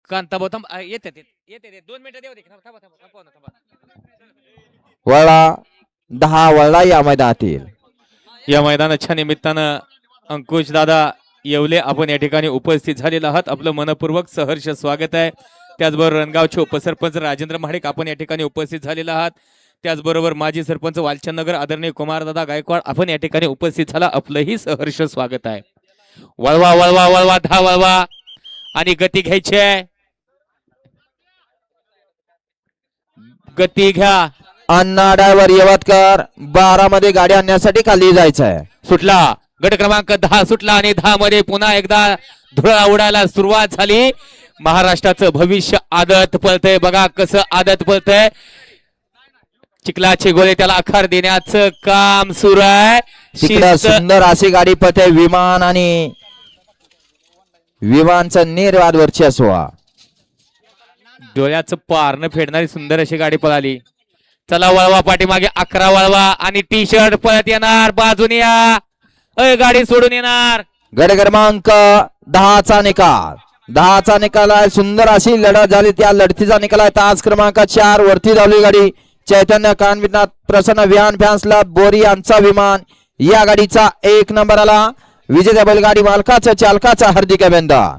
कांताभाऊ थांब येते 2 मिनिटं देऊ दे थांबा. वळा 10 वळा या मैदानातील. या मैदानाच्या निमित्तानं अंकुश दादा येवले आपण या ठिकाणी उपस्थित झालेला आहात. आपलं मनपूर्वक सहर्ष स्वागत आहे. त्याचबरोबर रणगावचे उपसरपंच राजेंद्र महाडिक आपण या ठिकाणी उपस्थित झालेला आहात. त्याचबरोबर माजी सरपंच वालचंदनगर आदरणीय कुमारदादा गायकवाड आपण या ठिकाणी उपस्थित झाला. आपलंही सहर्ष स्वागत आहे. वळवा वळवा वळवा 10 वळवा आणि गती घ्यायची आहे. गती घ्या. अण्णा ड्रायव्हर यवतकर 12 मध्ये गाडी आणण्यासाठी खाली जायचंय. सुटला गट क्रमांक 10 सुटला आणि 10 मध्ये पुन्हा एकदा धुळा उडायला सुरुवात झाली. महाराष्ट्राचं भविष्य आदत पळतंय. बघा कसं आदत पळतंय. चिखलाचे गोळे त्याला आकार देण्याचं काम सुरू आहे. सुंदर अशी गाडी पळते. विमान आणि विमानचं निर्वाद वर्चस्व. डोळ्याचं पारणं फेडणारी सुंदर अशी गाडी पळाली. चला वळवा पाठीमागे 11 वळवा आणि टी शर्ट पळत येणार. बाजूने या. गाडी सोडून येणार. गट क्रमांक 10चा निकाल. 10चा निकाल आहे. सुंदर अशी लढत झाली. त्या लढतीचा निकाल आहे. तास क्रमांक 4 वरती धावली गाडी. चैतन्य कानविनाथ प्रसन्न विहान फॅन्सला बोरी यांचा विमान या गाडीचा 1 नंबर आला. विजेत्या बैलगाडी मालकाचा चालकाचा हार्दिक अभिनंदन.